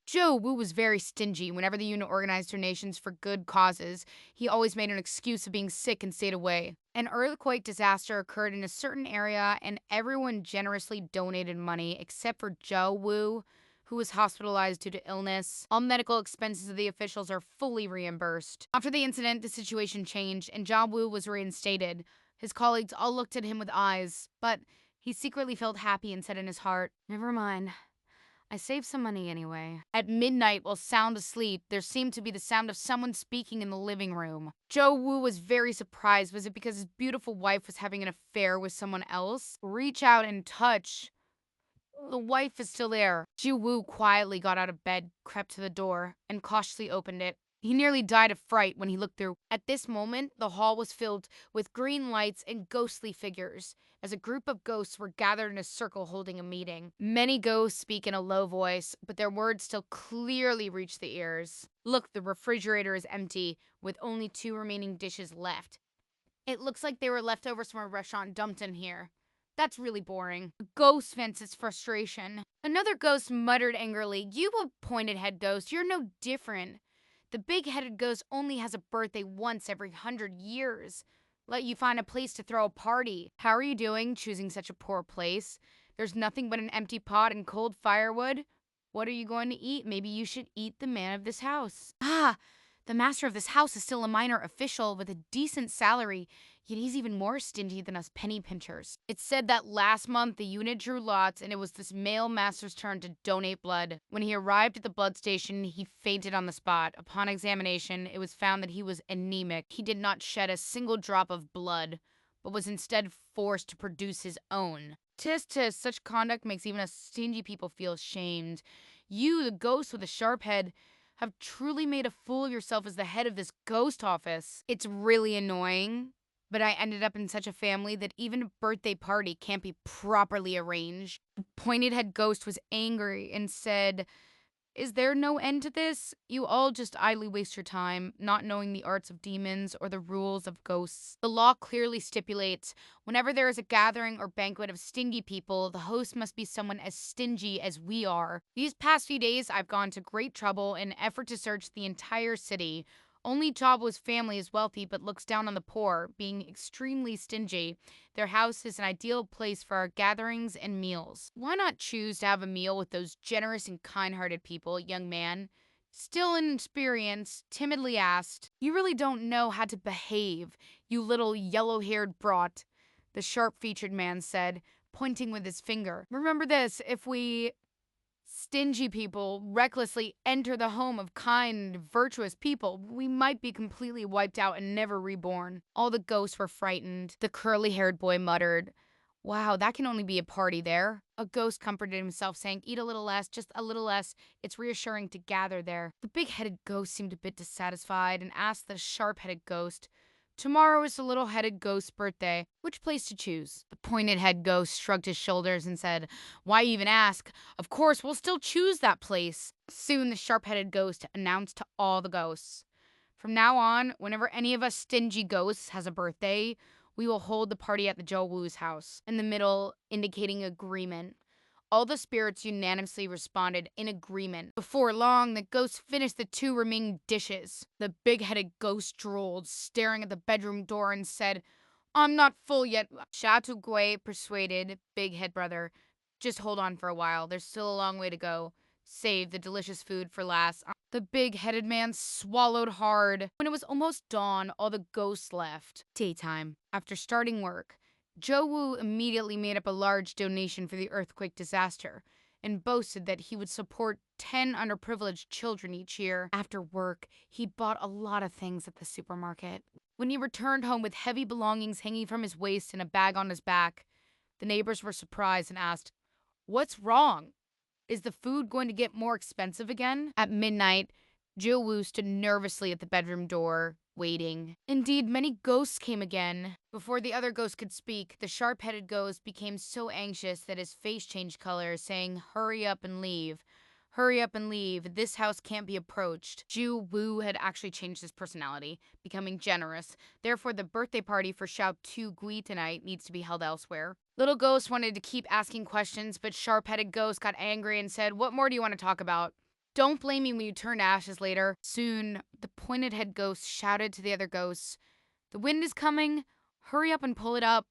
Joe Wu was very stingy. Whenever the unit organized donations for good causes, he always made an excuse of being sick and stayed away. An earthquake disaster occurred in a certain area, and everyone generously donated money except for Joe Wu, who was hospitalized due to illness. All medical expenses of the officials are fully reimbursed. After the incident, the situation changed, and Joe Wu was reinstated. His colleagues all looked at him with eyes, but he secretly felt happy and said in his heart, "Never mind. I saved some money anyway." At midnight, while sound asleep, there seemed to be the sound of someone speaking in the living room. Joe Wu was very surprised. Was it because his beautiful wife was having an affair with someone else? Reach out and touch. The wife is still there. Ju Wu quietly got out of bed, crept to the door, and cautiously opened it. He nearly died of fright when he looked through. At this moment, the hall was filled with green lights and ghostly figures, as a group of ghosts were gathered in a circle holding a meeting. Many ghosts speak in a low voice, but their words still clearly reach the ears. Look, the refrigerator is empty, with only 2 remaining dishes left. It looks like they were leftovers from a restaurant dumped in here. That's really boring. A ghost vents its frustration. Another ghost muttered angrily, "You a pointed head ghost, you're no different. The big headed ghost only has a birthday once every 100 years. Let you find a place to throw a party. How are you doing, choosing such a poor place? There's nothing but an empty pot and cold firewood. What are you going to eat? Maybe you should eat the man of this house." Ah, the master of this house is still a minor official with a decent salary, yet he's even more stingy than us penny pinchers. It's said that last month the unit drew lots and it was this male master's turn to donate blood. When he arrived at the blood station, he fainted on the spot. Upon examination, it was found that he was anemic. He did not shed a single drop of blood, but was instead forced to produce his own. Tis, such conduct makes even us stingy people feel ashamed. You, the ghost with a sharp head, have truly made a fool of yourself as the head of this ghost office. It's really annoying, but I ended up in such a family that even a birthday party can't be properly arranged. The pointed head ghost was angry and said, "Is there no end to this? You all just idly waste your time, not knowing the arts of demons or the rules of ghosts. The law clearly stipulates whenever there is a gathering or banquet of stingy people, the host must be someone as stingy as we are. These past few days, I've gone to great trouble in an effort to search the entire city. Only Jabwa's family is wealthy but looks down on the poor, being extremely stingy. Their house is an ideal place for our gatherings and meals. Why not choose to have a meal with those generous and kind-hearted people?" Young man, still inexperienced, timidly asked. "You really don't know how to behave, you little yellow-haired brat," the sharp-featured man said, pointing with his finger. "Remember this, if we stingy people recklessly enter the home of kind, virtuous people, we might be completely wiped out and never reborn." All the ghosts were frightened. The curly haired boy muttered, "Wow, that can only be a party there." A ghost comforted himself, saying, "Eat a little less, just a little less. It's reassuring to gather there." The big headed ghost seemed a bit dissatisfied and asked the sharp headed ghost, "Tomorrow is the little headed ghost's birthday. Which place to choose?" The pointed head ghost shrugged his shoulders and said, "Why even ask? Of course, we'll still choose that place." Soon the sharp headed ghost announced to all the ghosts, "From now on, whenever any of us stingy ghosts has a birthday, we will hold the party at the Joe Wu's house." In the middle, indicating agreement. All the spirits unanimously responded in agreement. Before long, the ghost finished the 2 remaining dishes. The big-headed ghost drooled, staring at the bedroom door, and said, "I'm not full yet." Shatu Gui persuaded Big Head Brother, "Just hold on for a while. There's still a long way to go. Save the delicious food for last." The big-headed man swallowed hard. When it was almost dawn, all the ghosts left. Daytime. After starting work, Joe Wu immediately made up a large donation for the earthquake disaster and boasted that he would support 10 underprivileged children each year. After work, he bought a lot of things at the supermarket. When he returned home with heavy belongings hanging from his waist and a bag on his back, the neighbors were surprised and asked, "What's wrong? Is the food going to get more expensive again?" At midnight, Jill Wu stood nervously at the bedroom door, waiting. Indeed, many ghosts came again. Before the other ghost could speak, the sharp-headed ghost became so anxious that his face changed color, saying, "Hurry up and leave. Hurry up and leave. This house can't be approached." Jill Wu had actually changed his personality, becoming generous. Therefore, the birthday party for Xiao Tu Gui tonight needs to be held elsewhere. Little Ghost wanted to keep asking questions, but Sharp-Headed Ghost got angry and said, "What more do you want to talk about?" Don't blame me when you turn to ashes later. Soon, the pointed head ghost shouted to the other ghosts, "The wind is coming. Hurry up and pull it up."